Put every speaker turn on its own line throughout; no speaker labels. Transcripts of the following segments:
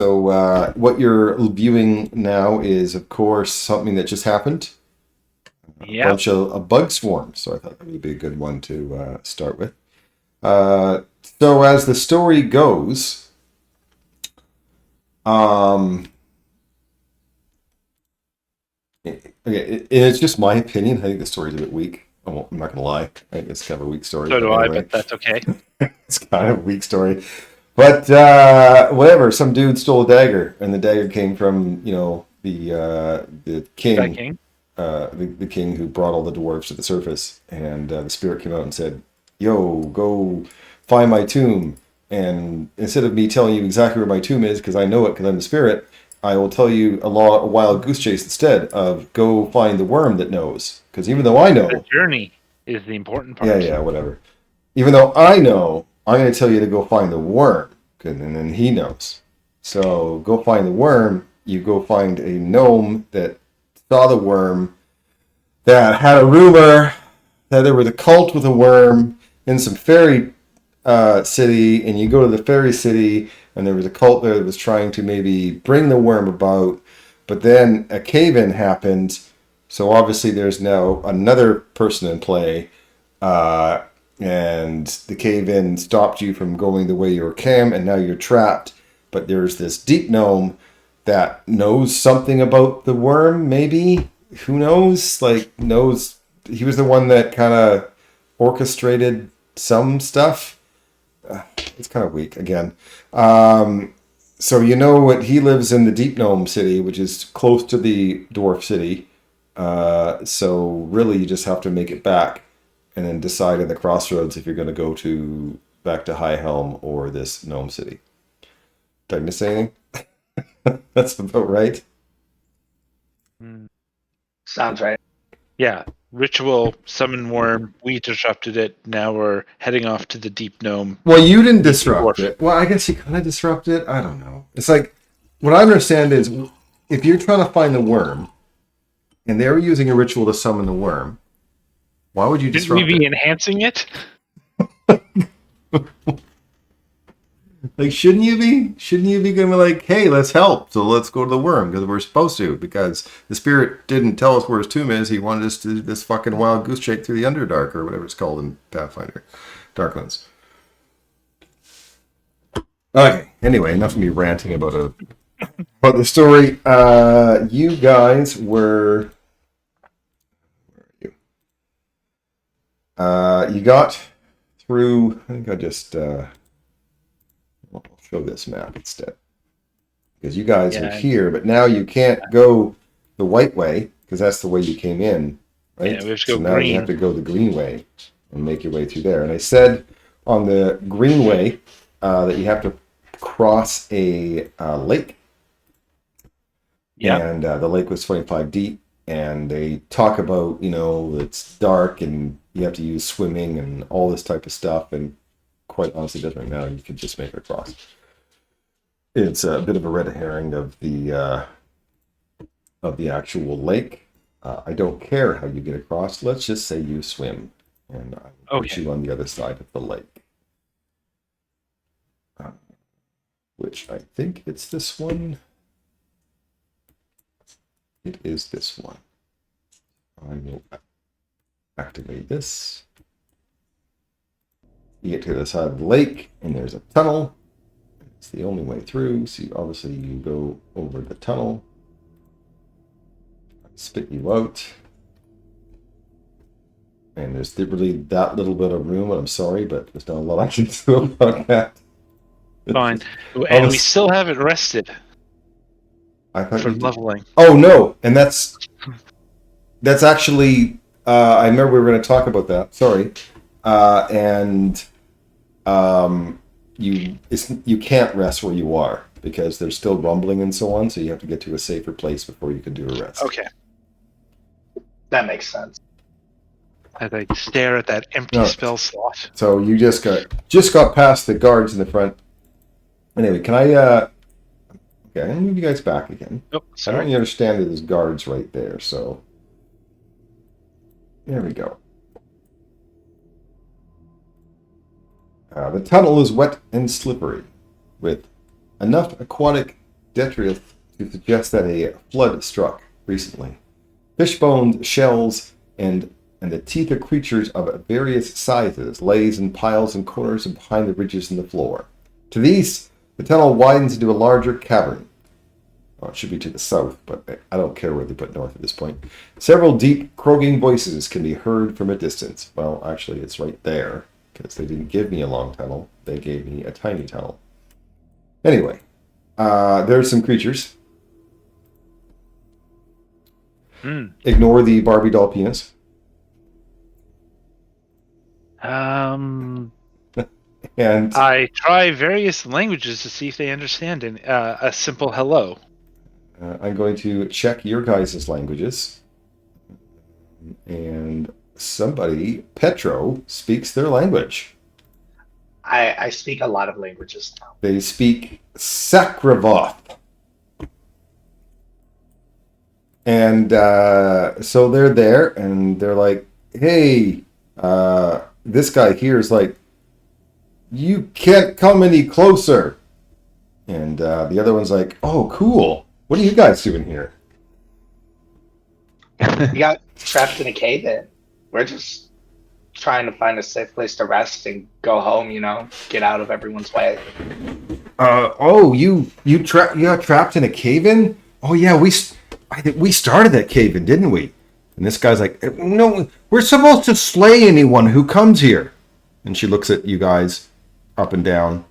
So what you're viewing now is, of course, something that just happened.
Yeah.
A bug swarm. So I thought that would be a good one to start with. So as the story goes, um, it's just my opinion. I think the story's a bit weak. I'm not going to lie. I think it's kind of a weak story.
So
But
do I,
anyway,
but that's okay.
it's kind of a weak story. But whatever. Some dude stole a dagger, and the dagger came from the
Sky
king,
King.
the king who brought all the dwarves to the surface, and the spirit came out and said, "Yo, go find my tomb." And instead of me telling you exactly where my tomb is, because I know it because I'm the spirit, I will tell you a wild goose chase instead of go find the worm that knows. Because even though I
The
know,
journey is the important
yeah,
part.
yeah, whatever. Even though I know, I'm going to tell you to go find the worm, and then he knows. So go find the worm. You go find a gnome that saw the worm, that had a rumor that there was a cult with a worm in some fairy city, and you go to the fairy city, and there was a cult there that was trying to maybe bring the worm about, but then a cave-in happened, so obviously there's now another person in play, uh, and the cave-in stopped you from going the way you came, and now you're trapped. But there's this deep gnome that knows something about the worm, maybe. Who knows? Like, knows. He was the one that kind of orchestrated some stuff. It's kind of weak again. So you know what? He lives in the Deep Gnome City, which is close to the Dwarf City. So really, you just have to make it back, and then decide in the crossroads if you're going to go to back to Highhelm or this Gnome City. Did I miss anything? That's about right.
Mm.
Sounds right.
Yeah. Ritual summon worm. We disrupted it. Now we're heading off to the deep gnome.
Well, you didn't
Meet the
disrupt
dwarf.
it. Well, I guess you kind of disrupt it. I don't know. It's like, what I understand is, if you're trying to find the worm, and they were using a ritual to summon the worm, why would you
Shouldn't we
disrupt
be
it?
enhancing it?
Like, shouldn't you be? Shouldn't you be going to be like, hey, let's help. So let's go to the worm because we're supposed to. Because the spirit didn't tell us where his tomb is. He wanted us to do this fucking wild goose chase through the Underdark or whatever it's called in Pathfinder, Darklands. Okay. Anyway, enough of me ranting about the story. You guys were. Where are you? You got through. I think I just. I'll show this map instead. Because you guys are here, but now you can't go the white way, because that's the way you came in, right?
Yeah, we have to
so
go
now
green.
you have to go the green way and make your way through there. And I said on the green way that you have to cross a lake.
Yeah.
And the lake was 25 deep. And they talk about, it's dark and you have to use swimming and all this type of stuff. And quite honestly, it doesn't matter. You can just make it across. It's a bit of a red herring of the actual lake. I don't care how you get across. Let's just say you swim, and I will put you on the other side of the lake. Which I think it's this one. It is this one. I will activate this. You get to the side of the lake, and there's a tunnel. It's the only way through, so obviously you go over the tunnel. Spit you out. And there's really that little bit of room, I'm sorry, but there's not a lot I can do about that.
Fine. And we still haven't rested for leveling.
Oh, no, and that's actually, I remember we were going to talk about that, sorry. You can't rest where you are because there's still rumbling and so on, so you have to get to a safer place before you can do a rest.
Okay.
That makes sense.
As I stare at that empty spell slot.
So you just got past the guards in the front. Anyway, can I okay, I'm gonna move you guys back again.
Oh, sorry.
I don't really understand that there's guards right there, so there we go. The tunnel is wet and slippery, with enough aquatic detritus to suggest that a flood struck recently. Fish bones, shells, and the teeth of creatures of various sizes lays in piles and corners and behind the ridges in the floor. To the east, the tunnel widens into a larger cavern. Well, it should be to the south, but I don't care where they put north at this point. Several deep, croaking voices can be heard from a distance. Well, actually, it's right there, because they didn't give me a long tunnel. They gave me a tiny tunnel. Anyway, there's some creatures. Ignore the Barbie doll penis.
And
And
I try various languages to see if they understand a simple hello.
I'm going to check your guys' languages. And somebody, Petro, speaks their language.
I speak a lot of languages now.
They speak Sakravoth. And so they're there, and they're like, hey, this guy here is like, you can't come any closer. And the other one's like, oh, cool. What are you guys doing here?
We got trapped in a cave in. We're just trying to find a safe place to rest and go home, get out of everyone's way.
You got trapped in a cave-in? Oh, yeah, I think we started that cave-in, didn't we? And this guy's like, no, we're supposed to slay anyone who comes here. And she looks at you guys up and down.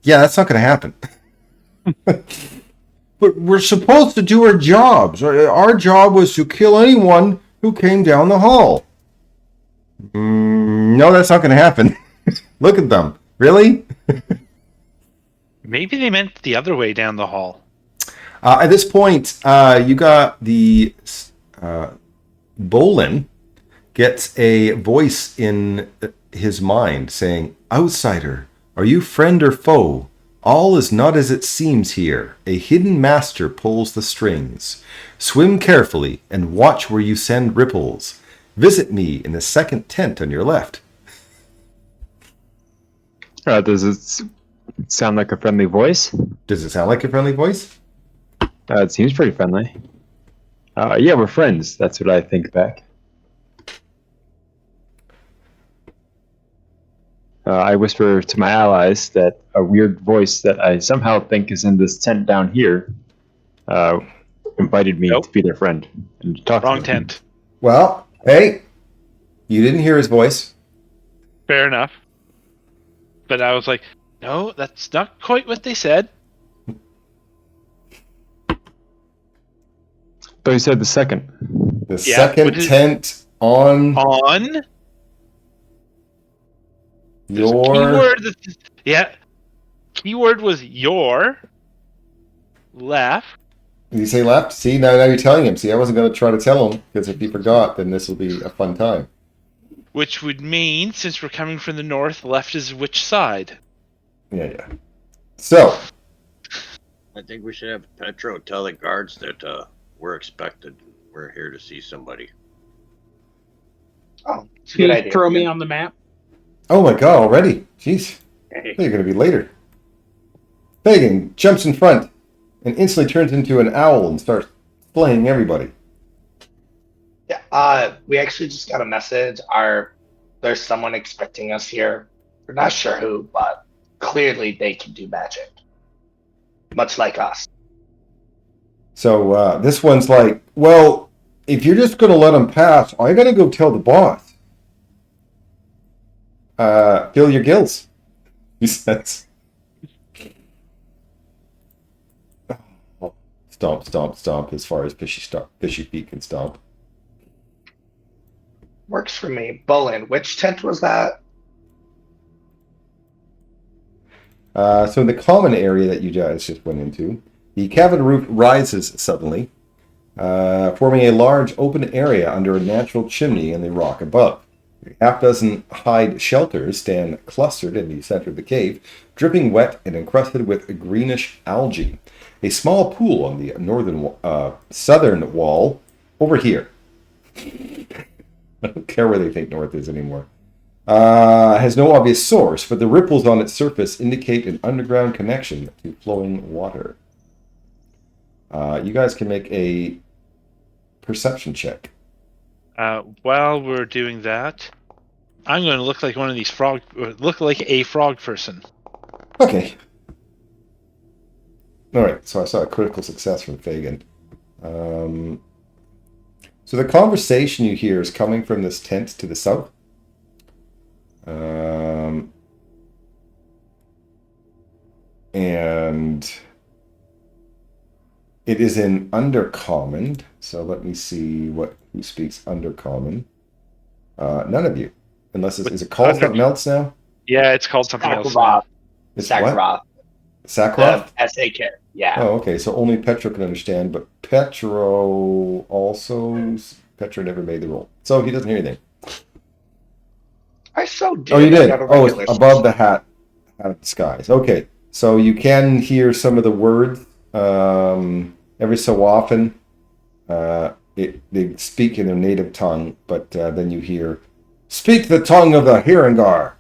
Yeah, that's not going to happen. But we're supposed to do our jobs. Our job was to kill anyone who came down the hall. No, that's not going to happen. Look at them. Really?
Maybe they meant the other way down the hall.
At this point, you got the Bolin gets a voice in his mind saying, outsider, are you friend or foe? All is not as it seems here. A hidden master pulls the strings. Swim carefully and watch where you send ripples. Visit me in the second tent on your left.
Does it sound like a friendly voice?
Does it sound like a friendly voice?
It seems pretty friendly. Yeah, we're friends. That's what I think back. I whisper to my allies that a weird voice that I somehow think is in this tent down here invited me to be their friend and to talk
Wrong
to them.
tent.
Well, hey, you didn't hear his voice.
Fair enough. But I was like, no, that's not quite what they said.
But you said the second.
The second tent on your...
Keyword was your left.
Did you say left? See, now you're telling him. See, I wasn't going to try to tell him, because if he forgot, then this will be a fun time.
Which would mean, since we're coming from the north, left is which side?
Yeah. So.
I think we should have Petro tell the guards that we're expected. We're here to see somebody.
Oh, it's a good idea.
Throw me on the map.
Oh my god, already? Jeez.
Hey.
You're going to be later. Fagin jumps in front and instantly turns into an owl and starts slaying everybody.
Yeah, we actually just got a message. There's someone expecting us here. We're not sure who, but clearly they can do magic. Much like us.
So this one's like, well, if you're just going to let them pass, I'm going to go tell the boss. Fill your gills, he says. Stomp, stomp, stomp, as far as fishy feet can stomp.
Works for me. Bolin, which tent was that?
So in the common area that you guys just went into, the cavern roof rises suddenly, forming a large open area under a natural chimney in the rock above. A half-dozen hide shelters stand clustered in the center of the cave, dripping wet and encrusted with a greenish algae. A small pool on the southern wall over here. I don't care where they think north is anymore. Has no obvious source, but the ripples on its surface indicate an underground connection to flowing water. You guys can make a perception check.
While we're doing that, I'm going to look like one of these look like a frog person.
Okay. All right. So I saw a critical success from Fagin. So the conversation you hear is coming from this tent to the south. And it is in Undercommon. So let me see who speaks Undercommon. None of you. Unless is it called something else now?
Yeah, it's called something else now.
It's
Sakharov.
what? Sakharov?
SAK. Yeah.
Oh, okay. So only Petro can understand, but Petro never made the roll. So he doesn't hear anything.
I so did.
Oh, you did?
I got a
Oh, it's
regular
above the hat of disguise. Okay. So you can hear some of the words every so often. They speak in their native tongue, but then you hear, "Speak the tongue of the Hirangar."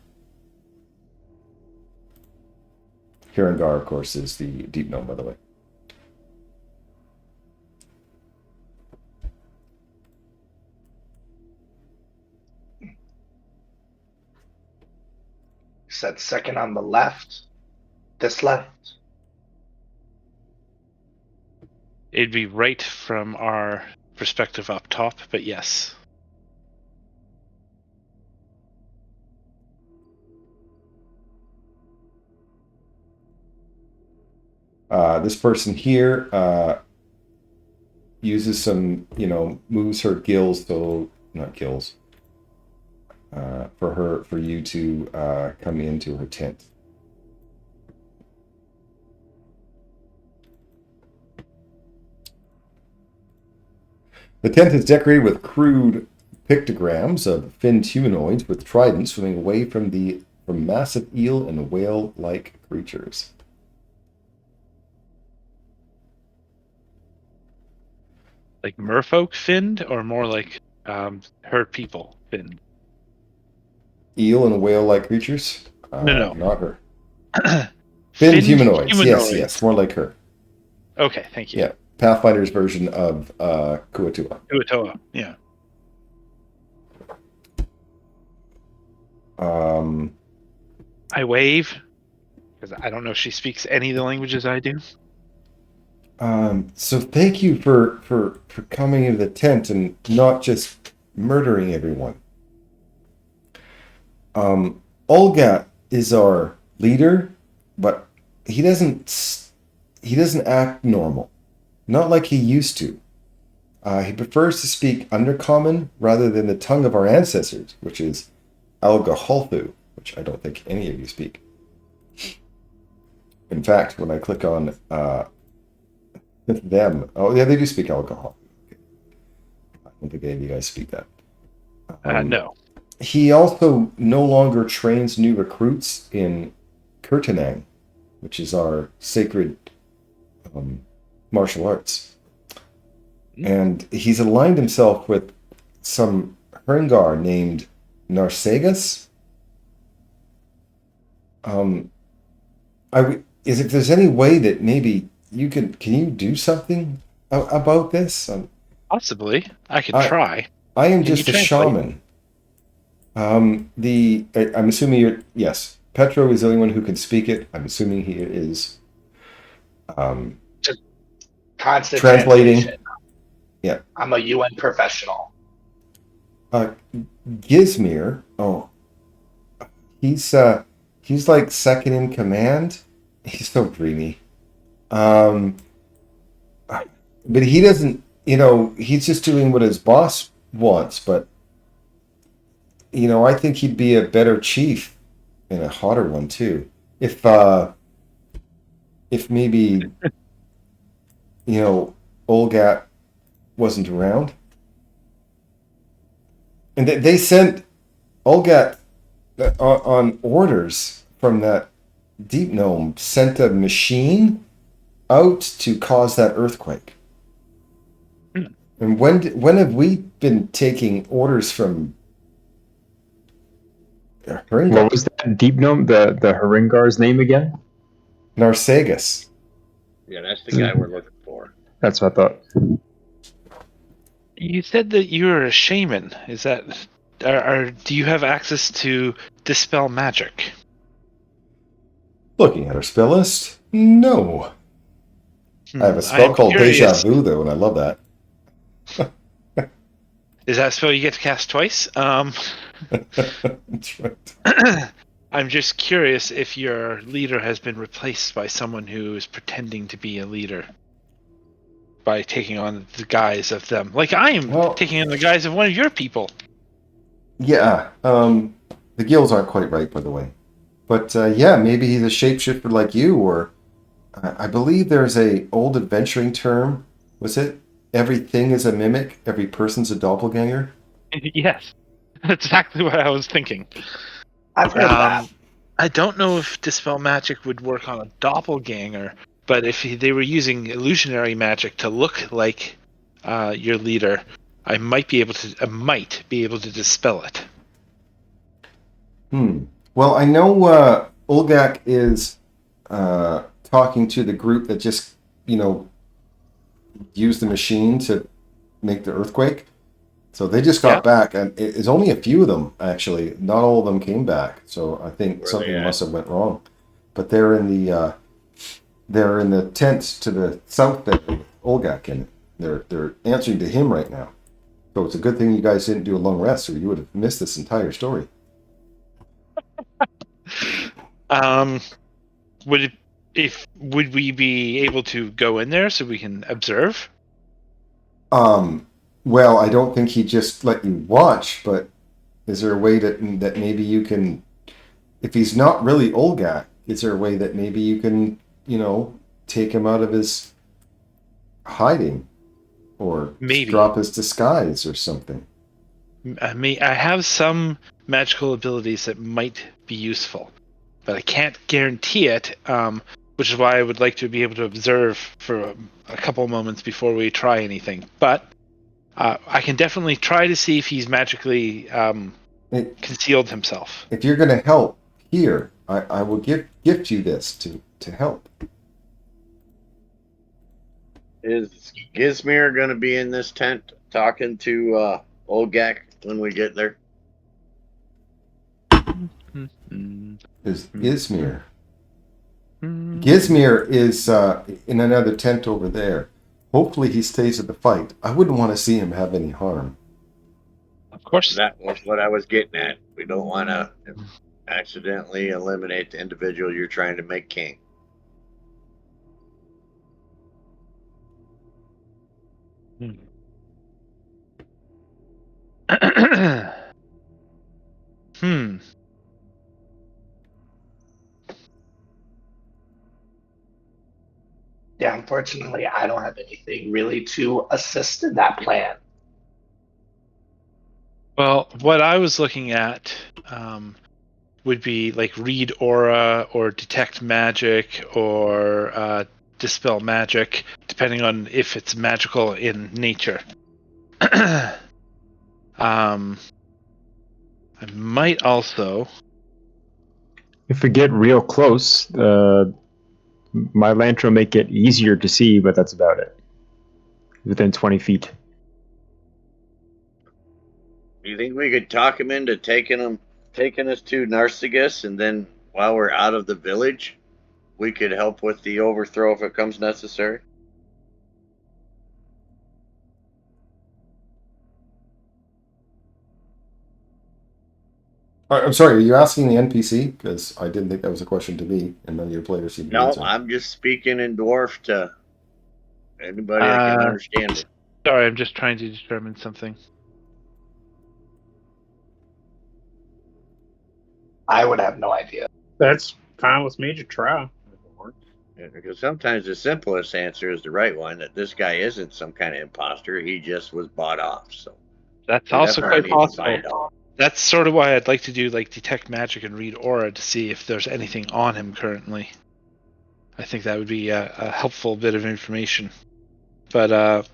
Hirangar, of course, is the deep gnome, by the way.
Said second on the left. This left.
It'd be right from our perspective up top, but yes.
This person here uses some, moves her gills, so not gills, for you to come into her tent. The tent is decorated with crude pictograms of finned humanoids with tridents swimming away from massive eel and whale-like creatures.
Like merfolk finned, or more like her people finned?
Eel and whale-like creatures?
No.
Not her. Finned humanoids. Yes, more like her.
Okay, thank you.
Yeah, Pathfinder's version of Kuatua.
Kuatoa, yeah. I wave, because I don't know if she speaks any of the languages I do.
So thank you for coming into the tent and not just murdering everyone. Olga is our leader, but he doesn't act normal. Not like he used to. He prefers to speak Undercommon rather than the tongue of our ancestors, which is Algaholthu, which I don't think any of you speak. In fact, when I click on them, oh yeah, they do speak Algaholthu. I don't think any of you guys speak that.
No.
He also no longer trains new recruits in Kurtanang, which is our sacred martial arts. And he's aligned himself with some Hringar named Narsagus. If there's any way that maybe can you do something about this?
Possibly. I could try.
I am just a shaman. I'm assuming yes. Petro is the only one who can speak it. I'm assuming he is
just constant
translating. Yeah.
I'm a UN professional.
Gizmir, he's like second in command. He's so dreamy. But he doesn't, he's just doing what his boss wants, but I think he'd be a better chief and a hotter one too. If maybe Olgat wasn't around. And they sent Olgat on orders from that deep gnome, sent a machine out to cause that earthquake. And when have we been taking orders from Hringar?
What was that deep gnome, the Hringar's name again?
Narsagus.
Yeah, that's the guy we're looking for.
That's what I thought.
You said that you were a shaman. Is that... do you have access to dispel magic?
Looking at our spell list, no. I have a spell
I'm
called Deja
curious.
Vu, though, and I love that.
Is that a spell you get to cast twice?
That's right.
I'm just curious if your leader has been replaced by someone who is pretending to be a leader by taking on the guise of them. Like I am taking on the guise of one of your people.
Yeah, the gills aren't quite right, by the way. But yeah, maybe he's a shapeshifter like you, or I believe there's a old adventuring term. Was it everything is a mimic, every person's a doppelganger?
Yes, that's exactly what I was thinking.
I've heard that.
I don't know if dispel magic would work on a doppelganger, but if they were using illusionary magic to look like your leader, I might be able to dispel it.
Well, I know Ulgak is talking to the group that just, used the machine to make the earthquake. So they just got back, and it's only a few of them, actually. Not all of them came back. So I think something must have went wrong. But they're in the tents to the south there with Ulgak in it. They're answering to him right now. So it's a good thing you guys didn't do a long rest, or you would have missed this entire story.
Would we be able to go in there so we can observe?
Well, I don't think he just let you watch, but is there a way that maybe you can, if he's not really Olgak, is there a way that maybe you can, take him out of his hiding, or
maybe
drop his disguise or something?
I have some magical abilities that might be useful, but I can't guarantee it. Which is why I would like to be able to observe for a couple moments before we try anything. But I can definitely try to see if he's magically concealed himself.
If you're going to help here, I will gift you this to help.
Is Gizmir going to be in this tent talking to Olgak when we get there?
Is Izmir? Gizmir is in another tent over there. Hopefully he stays at the fight. I wouldn't want to see him have any harm.
Of course.
That was what I was getting at. We don't want to accidentally eliminate the individual you're trying to make king.
Yeah, unfortunately, I don't have anything really to assist in that plan.
Well, what I was looking at would be like read aura or detect magic or dispel magic, depending on if it's magical in nature. I might also...
If we get real close, my lantern make it easier to see, but that's about it. Within 20 feet.
Do you think we could talk him into taking us to Narcissus, and then while we're out of the village, we could help with the overthrow if it comes necessary?
I'm sorry, are you asking the NPC? Because I didn't think that was a question to me, and none of your players seem to
No,
answer.
I'm just speaking in dwarf to anybody that can understand it.
Sorry, I'm just trying to determine something.
I would have no idea.
That's fine with me to try.
Yeah, because sometimes the simplest answer is the right one, that this guy isn't some kind of imposter. He just was bought off. So
that's also quite possible.
Out.
That's sort of why I'd like to do like detect magic and read aura to see if there's anything on him currently. I think that would be a helpful bit of information. But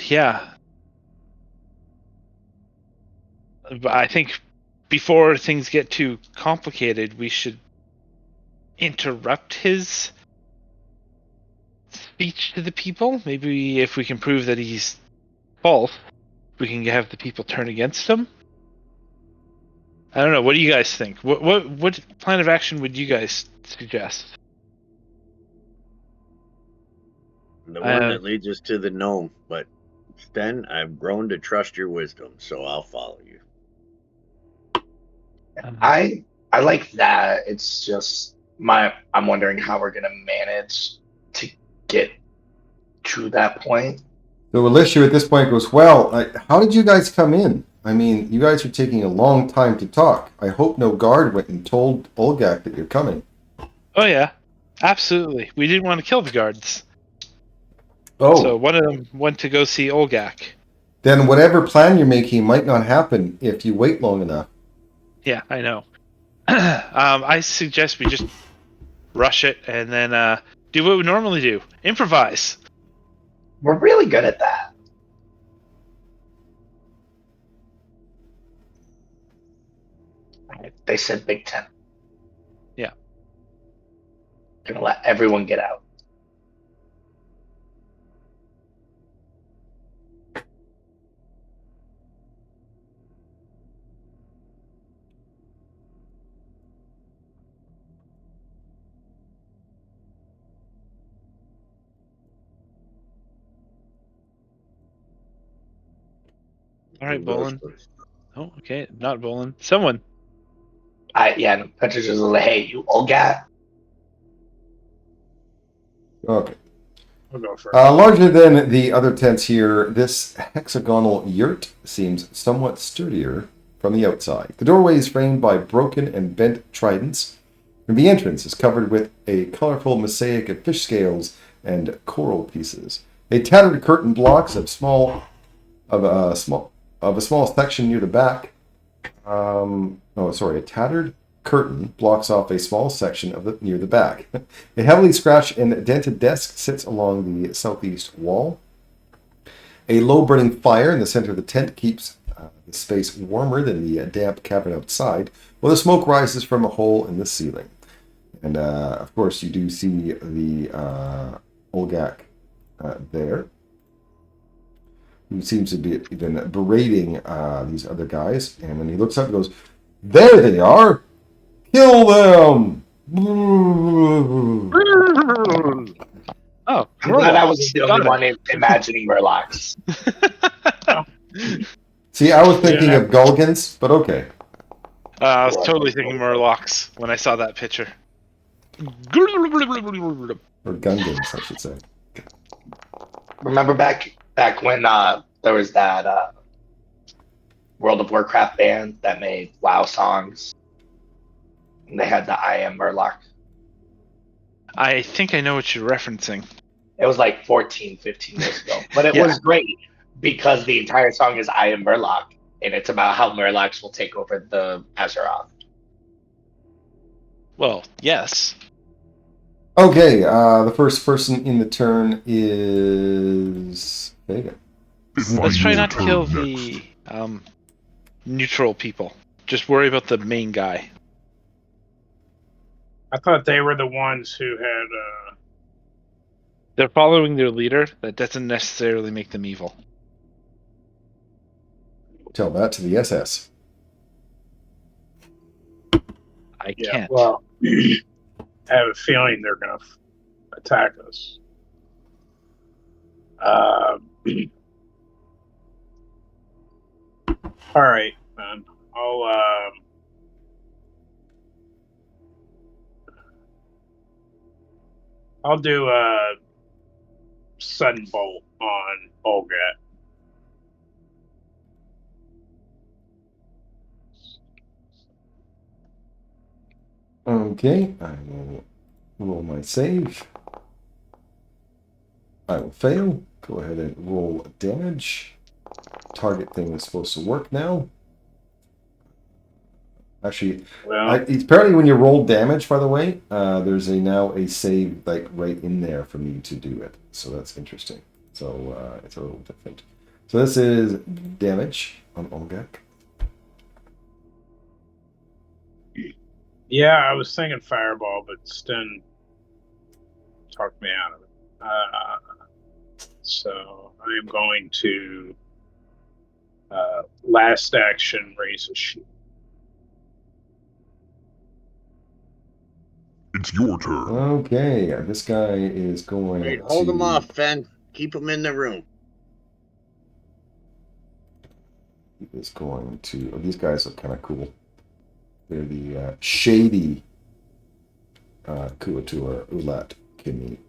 yeah. But I think before things get too complicated, we should interrupt his speech to the people. Maybe if we can prove that he's false, we can have the people turn against him. I don't know. What do you guys think? What plan of action would you guys suggest?
The one that leads us to the gnome. But Sten, I've grown to trust your wisdom, so I'll follow you.
I like that. It's just I'm wondering how we're gonna manage to get to that point.
So Alicia at this point goes, well, how did you guys come in? I mean, you guys are taking a long time to talk. I hope no guard went and told Olgak that you're coming.
Oh yeah, absolutely. We didn't want to kill the guards.
Oh.
So one of them went to go see Olgak.
Then whatever plan you're making might not happen if you wait long enough.
Yeah, I know. I suggest we just rush it and then do what we normally do. Improvise.
We're really good at that. They said Big Ten.
Yeah.
Gonna let everyone get out.
All right, Bolin. Oh, okay, not Bolin. Someone.
Petrus was like, hey, you Olgat.
Okay.
I'll go first.
Larger than the other tents here, this hexagonal yurt seems somewhat sturdier from the outside. The doorway is framed by broken and bent tridents, and the entrance is covered with a colorful mosaic of fish scales and coral pieces. A tattered curtain blocks a small section near the back. A tattered curtain blocks off a small section near the back. A heavily scratched and dented desk sits along the southeast wall. A low burning fire in the center of the tent keeps the space warmer than the damp cavern outside, while the smoke rises from a hole in the ceiling. And of course, you do see the Olgak there, who seems to be even berating these other guys. And when he looks up, he goes, "There they are! Kill them!"
Oh,
I'm glad I was the only one imagining Murlocs.
See, I was thinking of Gulgans, but okay.
I was totally thinking Murlocs when I saw that picture.
Or Gungans, I should say.
Remember back when there was that World of Warcraft band that made WoW songs? And they had the I Am Murloc.
I think I know what you're referencing.
It was like 14, 15 years ago. But it was great because the entire song is I Am Murloc. And it's about how Murlocs will take over the Azeroth.
Well, yes.
Okay, the first person in the turn is Vega.
Let's try not to kill the neutral people. Just worry about the main guy.
I thought they were the ones who had.
They're following their leader. That doesn't necessarily make them evil.
Tell that to the SS.
I can't.
Well, I have a feeling they're going to attack us. All right, man. I'll do a sudden bolt on Olgat.
Okay, I will roll my save. I will fail. Go ahead and roll damage. Target thing is supposed to work now. Actually, apparently when you roll damage, by the way, there's now a save like right in there for me to do it. So that's interesting. So it's a little different. So this is damage on Olgak.
Yeah, I was thinking fireball, but Sten talked me out of it. So I am going to last action raise a shield.
It's your turn.
Okay, this guy is going
Wait,
to...
hold them off, Fen. Keep them in the room.
He is going to... Oh, these guys are kind of cool. They're the shady Kuatur Ulat Kimi.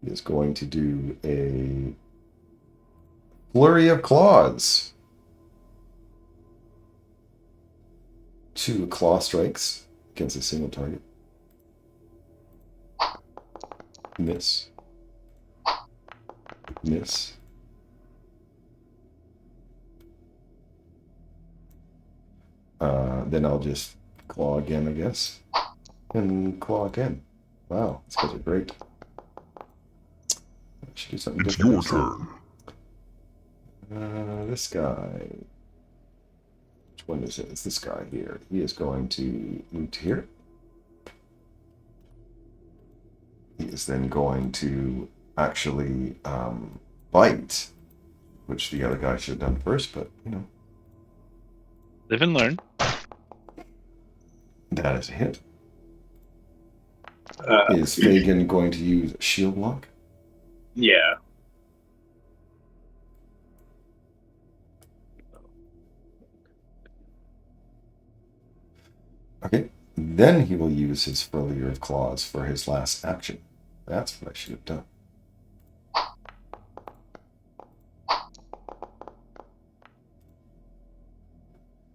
He is going to do a flurry of claws. 2 claw strikes against a single target. Miss. Miss. Then I'll just claw again, I guess. And claw again. Wow, these guys are great. I should do something
It's
different.
your turn.
This guy. Which one is it? It's this guy here. He is going to move to here. He is then going to actually bite, which the other guy should have done first, but you know.
Live and learn.
That is a hit. Is Fagin going to use shield lock?
Yeah.
Okay. Then he will use his Flurry of Claws for his last action. That's what I should have done.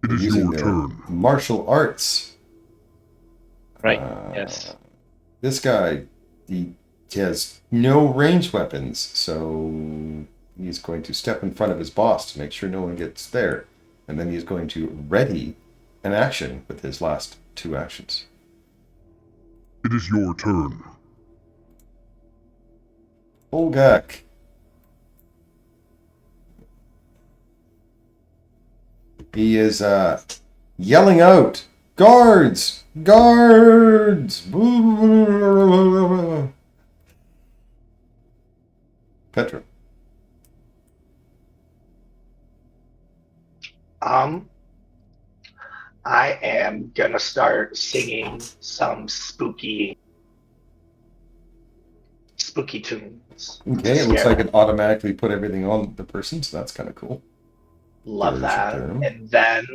It is
Using
your
their
turn.
martial arts.
Right. Yes.
This guy, he has no ranged weapons, so he's going to step in front of his boss to make sure no one gets there. And then he's going to ready an action with his last 2 actions.
It is your turn.
Olgak. He is yelling out, "Guards! Guards!" Petra.
I am gonna start singing some spooky tunes.
Okay, it looks like it automatically put everything on the person, so that's kind of cool.
Love
There's
that.
your turn.
And then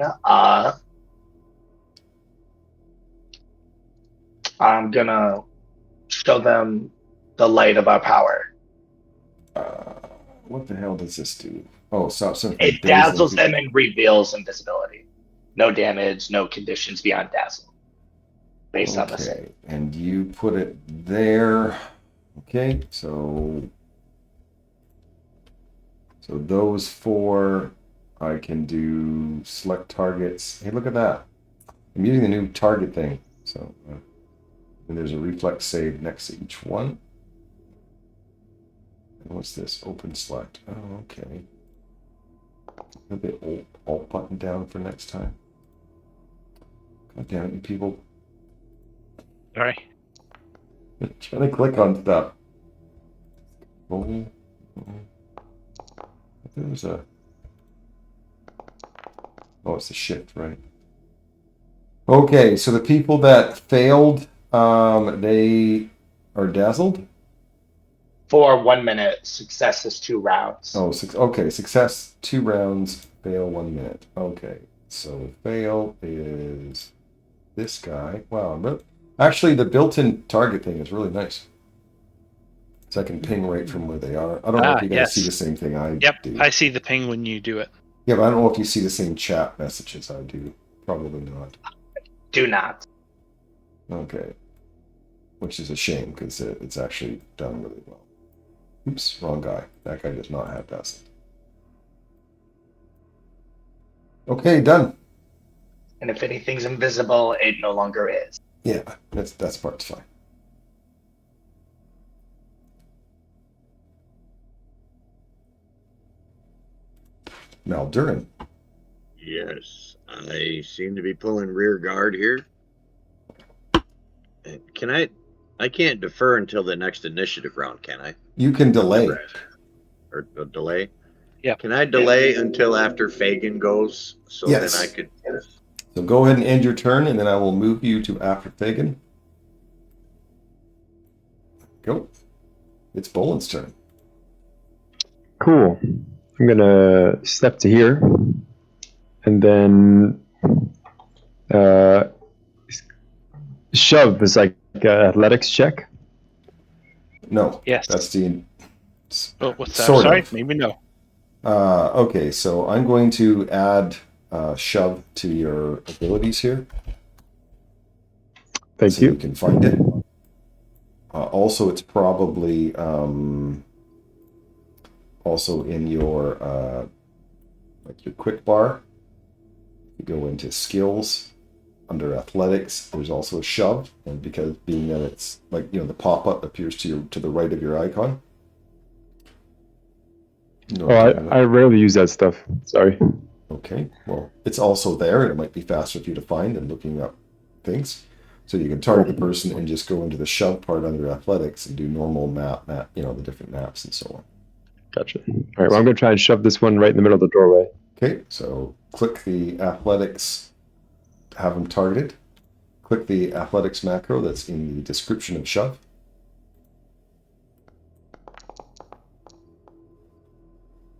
I'm gonna show them the light of our power.
What the hell does this do? Oh, stop something.
It dazzles them and reveals invisibility. No damage, no conditions beyond dazzle. Based on the same.
Okay, and you put it there. Okay, so those 4, I can do select targets. Hey, look at that. I'm using the new target thing. So, and there's a reflex save next to each one. And what's this? Open select. Oh, okay. A bit alt button down for next time. God damn it, you people.
Sorry.
Trying to click on stuff. Oh, there's a... Oh, it's the shift, right? Okay, so the people that failed, they are dazzled?
For 1 minute, success is 2 rounds.
Oh, okay, success 2 rounds, fail 1 minute. Okay, so fail is this guy. Wow, actually the built-in target thing is really nice. So I can ping right from where they are. I don't know if you guys see the same thing I do.
Yep, I see the ping when you do it.
Yeah, but I don't know if you see the same chat messages I do. Probably not.
Do not.
Okay. Which is a shame, because it's actually done really well. Oops, wrong guy. That guy does not have dazzle. Okay, done.
And if anything's invisible, it no longer is.
Yeah, that's part's fine. Maldurin.
Yes, I seem to be pulling rear guard here. Can I? I can't defer until the next initiative round, can I?
You can delay.
Or delay?
Yeah.
Can I delay until after Fagin goes? So
Yes.
then I could.
So go ahead and end your turn, and then I will move you to after Fagin. Go. It's Bolin's turn.
Cool. I'm gonna step to here, and then shove is like an athletics check.
No.
Yes.
That's the.
Oh, what's that?
Sort
Sorry,
of.
maybe no.
Okay, so I'm going to add shove to your abilities here.
Thank
so
you.
You can find it. Also, it's probably also in your like your quick bar. You go into skills under athletics. There's also a shove, and because being that it's like the pop-up appears to the right of your icon. No,
I rarely use that stuff. Sorry.
Okay, well, it's also there, and it might be faster for you to find than looking up things. So you can target the person and just go into the shove part under athletics and do normal map, the different maps and so on.
Gotcha. All right, well, I'm going to try and shove this one right in the middle of the doorway.
Okay, so click the athletics, have them targeted. Click the athletics macro that's in the description of shove.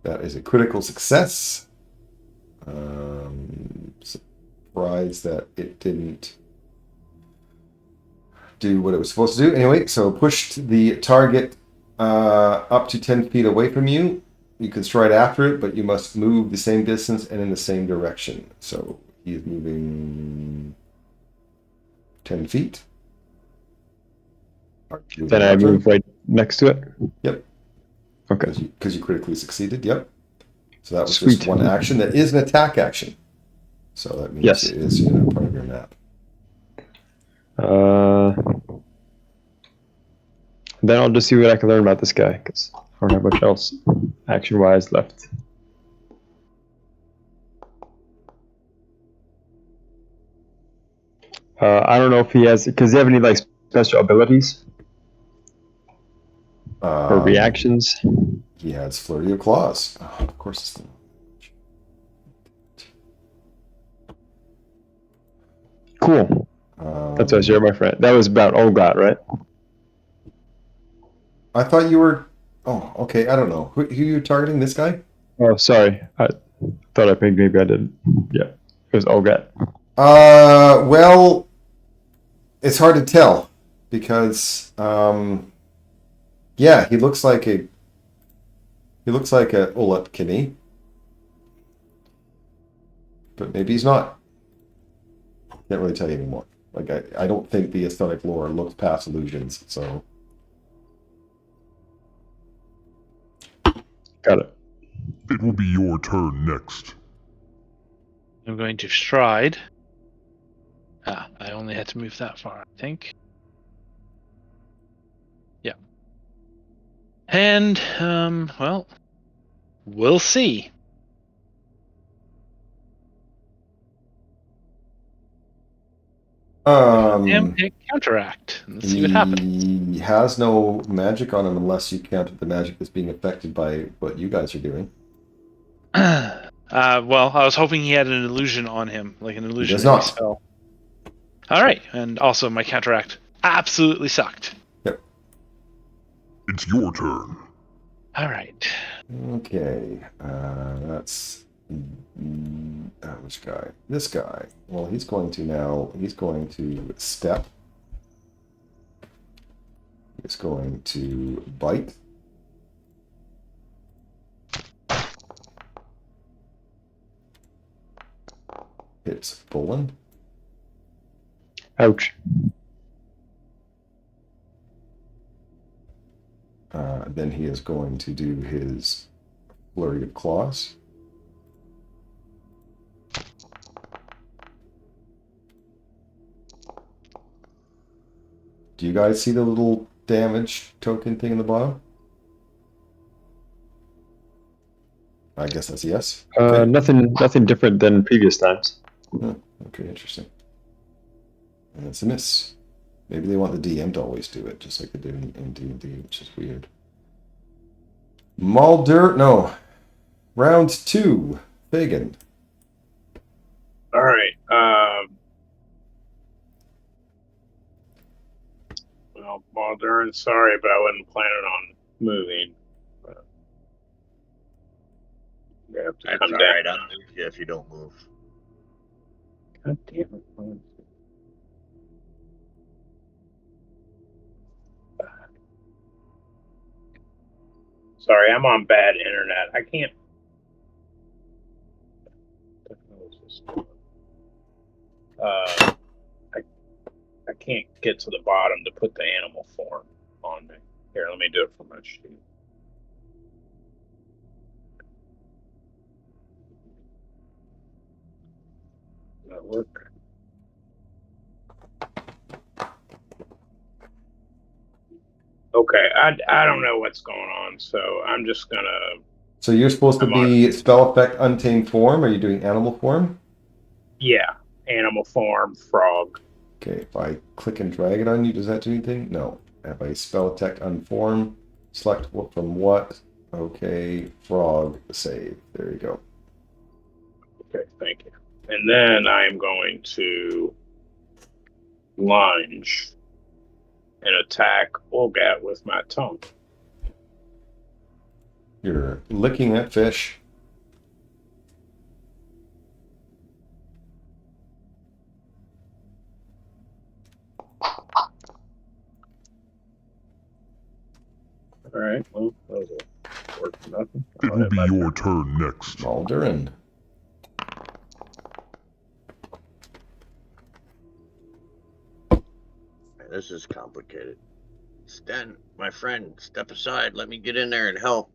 That is a critical success. Surprised that it didn't do what it was supposed to do. Anyway, so pushed the target up to 10 feet away from you. You can stride after it, but you must move the same distance and in the same direction. So he is moving 10 feet.
Then I move right next to it?
Yep.
Okay.
Because you critically succeeded, yep. So that was
Sweet.
just one action. That is an attack action. So that means
Yes.
it is part of your map.
Then I'll just see what I can learn about this guy, because I don't have much else action-wise left. I don't know if he has, because he have any like special abilities or reactions.
He has Flurry of Claws. Oh, of course it's the...
Cool. That's what I share, my friend. That was about Olgot, right?
I thought you were... Oh, okay, I don't know. Who are you targeting, this guy?
Oh, sorry. I thought I think maybe I didn't. Yeah, it was Olgot.
Well, it's hard to tell because, yeah, he looks like a Olepkini, but maybe he's not. Can't really tell you anymore. Like I don't think the aesthetic lore looks past illusions, so.
Got it.
It will be your turn next.
I'm going to stride. I only had to move that far, I think. Yeah. And, well, we'll see. And counteract. Let's see what happens.
He has no magic on him unless you count the magic that's being affected by what you guys are doing.
Well, I was hoping he had an illusion on him, like an illusion
does not.
spell. All right, and also my counteract absolutely sucked.
Yep.
It's your turn.
All right.
Okay, that's which guy? This guy. Well, he's going to step. He's going to bite. Hits Bolin.
Ouch.
Then he is going to do his flurry of claws. Do you guys see the little damage token thing in the bottom? I guess that's a yes. Okay.
Nothing different than previous times.
Okay, interesting. And it's a miss. Maybe they want the DM to always do it, just like they do in D&D, which is weird. Mulder, no. Round 2, Fagan.
All right. Well, Mulder, sorry, but I wasn't planning on moving. But you have to
That's
come
all
down.
right. I'll move you if you don't move.
God damn it. Sorry, I'm on bad internet. I can't. I can't get to the bottom to put the animal form on me. Here, let me do it from my sheet. Does that work? Okay, I don't know what's going on, so I'm just gonna.
So you're supposed to
I'm
be spell effect untamed form. Are you doing animal form?
Yeah, animal form, frog.
Okay, if I click and drag it on you, does that do anything? No. If I spell attack unform, select what from what. Okay, frog save. There you go.
Okay, thank you. And then I'm going to lunge and attack Olgat with my tongue.
You're licking that fish.
All right, well, that will work for nothing.
It will be your turn next.
Maldurin.
This is complicated. Sten, my friend, step aside. Let me get in there and help.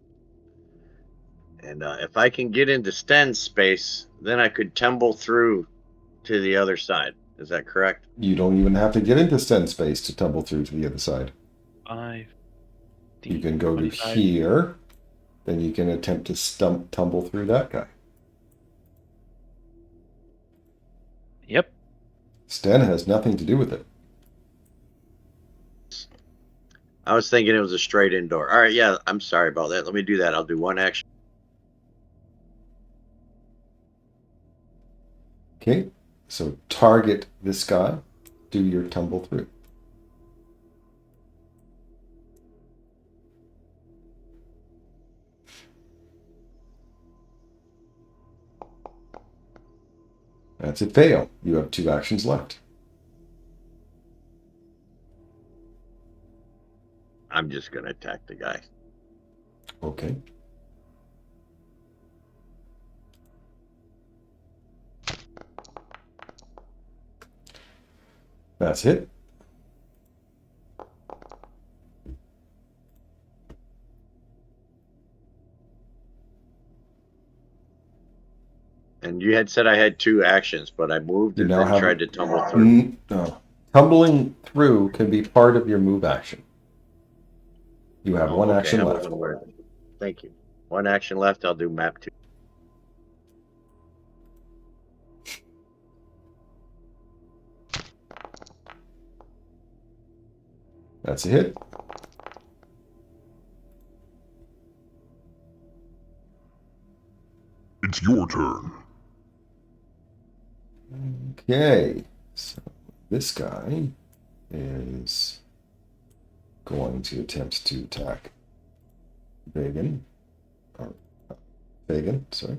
And if I can get into Sten's space, then I could tumble through to the other side. Is that correct?
You don't even have to get into Sten space to tumble through to the other side.
5.
You can go to
25.
here, then you can attempt to tumble through that guy.
Yep.
Sten has nothing to do with it.
I was thinking it was a straight indoor. All right, yeah, I'm sorry about that. Let me do that. I'll do one action.
Okay, so target this guy, do your tumble through. That's a fail. You have 2 actions left.
I'm just going to attack the guy.
Okay. That's it.
And you had said I had 2 actions, but I moved
You
and
now
then
have
tried to tumble through.
No. Tumbling through can be part of your move action. You have one
okay,
action
I
left.
wasn't aware. Thank you. One action left. I'll do map 2.
That's a hit.
It's your turn.
Okay. So this guy is going to attempt to attack Fagan. Fagan, sorry.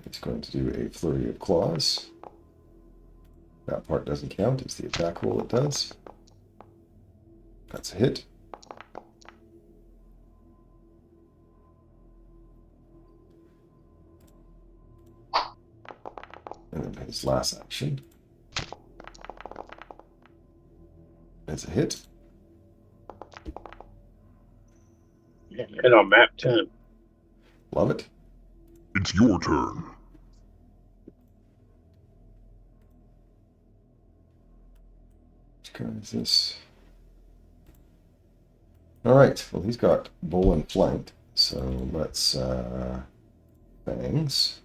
It's going to do a flurry of claws. That part doesn't count. It's the attack roll it does. That's a hit. And then his last action. That's a hit.
Hit on map 10.
Love it.
It's your turn.
Which guy is this? Alright, well he's got bull and flanked. So let's fangs.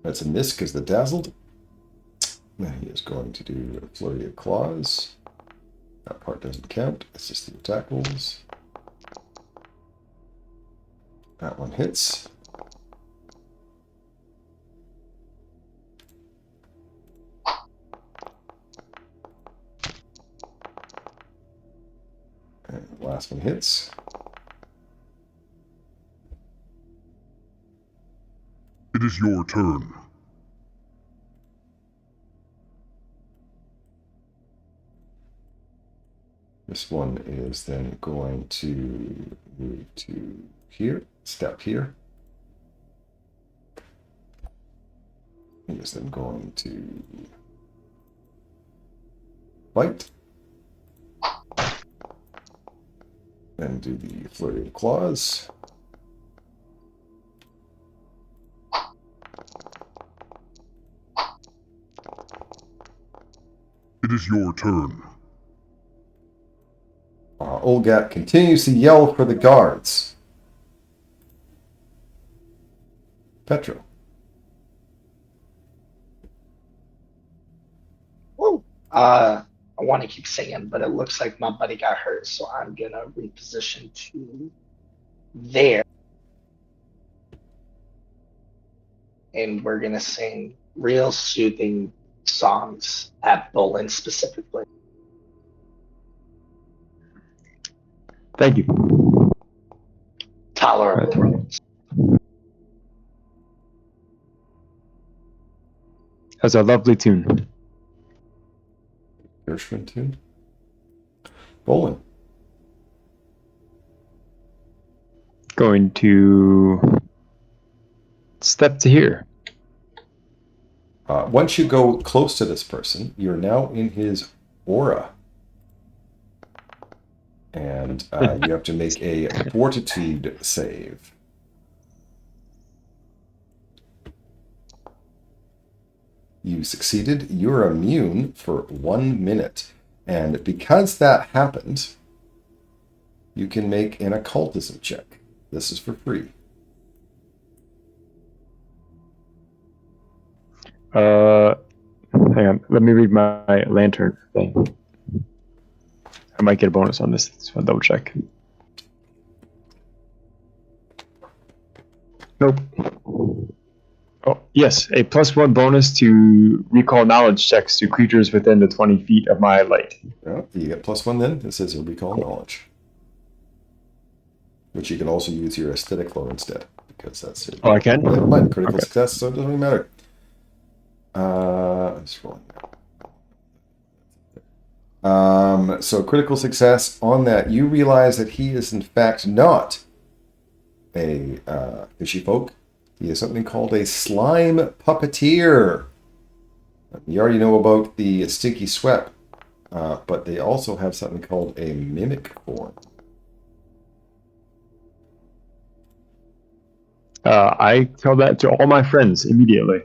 That's a miss because the dazzled. Now he is going to do a flurry of claws. That part doesn't count. It's just the attack rolls. That one hits. And the last one hits.
It is your turn.
This one is then going to move to here, step here. He is then going to bite. Then do the flurry of claws.
It is your turn.
Olgat continues to yell for the guards. Petro.
Woo. I want to keep singing, but it looks like my buddy got hurt, so I'm gonna reposition to there. And we're gonna sing real soothing songs at Bolin specifically.
Thank you.
Tolerable.
That's a lovely tune.
Gershwin tune. Bolin.
Going to step to here.
Once you go close to this person, you're now in his aura. And you have to make a fortitude save. You succeeded. You're immune for 1 minute. And because that happened, you can make an occultism check. This is for free.
Hang on. Let me read my lantern thing. I might get a bonus on this. Just want to double check. Nope. Oh, yes. A +1 bonus to recall knowledge checks to creatures within the 20 feet of my light.
Yeah, you get +1 then. It says a recall knowledge. Which you can also use your aesthetic flow instead. Because that's it.
Oh, I can?
Never mind. Critical
Okay.
success, so it doesn't really matter. I'm scrolling now. So critical success on that. You realize that he is in fact not a fishy folk. He is something called a slime puppeteer. You already know about the stinky sweat, but they also have something called a mimic form.
I tell that to all my friends immediately.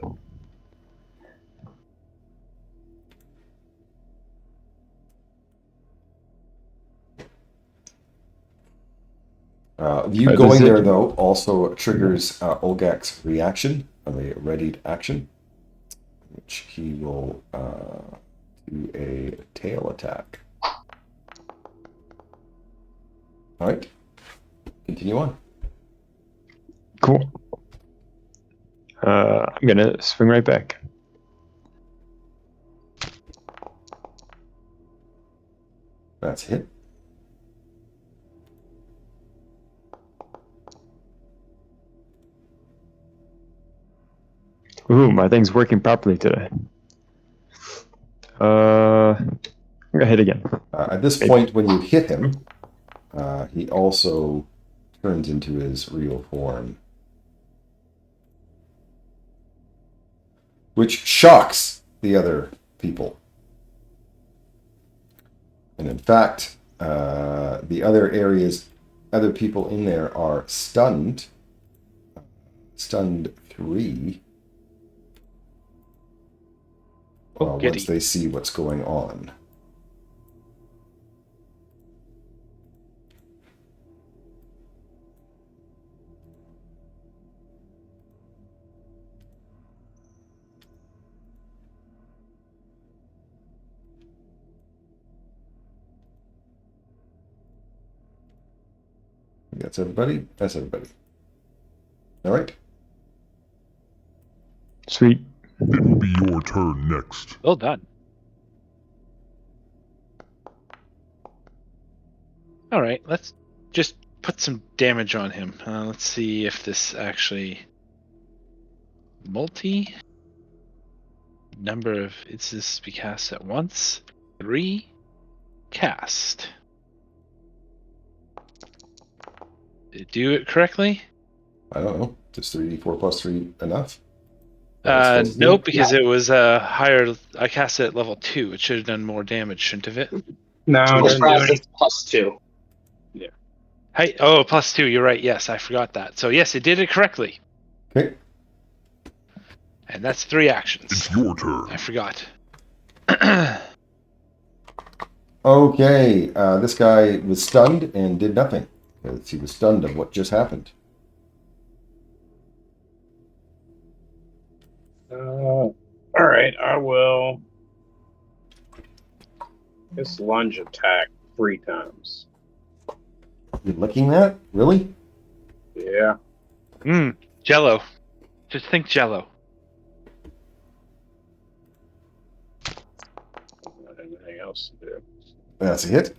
You
This
going
is
there,
it.
though, also triggers Olgak's reaction, a readied action, which he will do a tail attack. All right. Continue on.
Cool. I'm gonna swing right back.
That's a hit.
Ooh, my thing's working properly today. I'm gonna hit again.
At this point, when you hit him, he also turns into his real form, which shocks the other people. And in fact, the other people in there are stunned. Stunned 3. Once they see what's going on. That's everybody. That's everybody. All right.
Sweet.
It will be your turn next.
Well done. All right, let's just put some damage on him. Let's see if this actually number of instances be cast at once. 3 cast. Did it do it correctly?
I don't know. Is 3d4 plus 3 enough? That was supposed to do
Nope,
it?
because it was higher. I cast it at level 2. It should have done more damage, shouldn't have it?
No, it
The
doesn't do
shroud
any.
is +2.
Hey, oh, +2. You're right. Yes, I forgot that. So yes, it did it correctly,
Okay.
and that's 3 actions.
It's your turn.
I forgot.
Okay. This guy was stunned and did nothing because he was stunned of what just happened.
All right, I will. This lunge attack 3 times.
You're licking that? Really?
Yeah.
Jello. Just think Jello.
Not anything else to do.
That's a hit.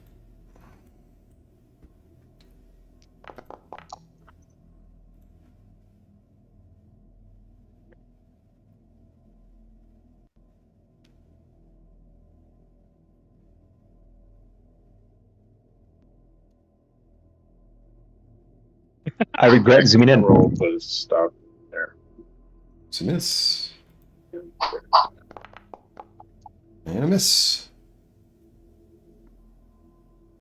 I regret zooming in.
Roll was stuck there.
It's a miss. And a miss.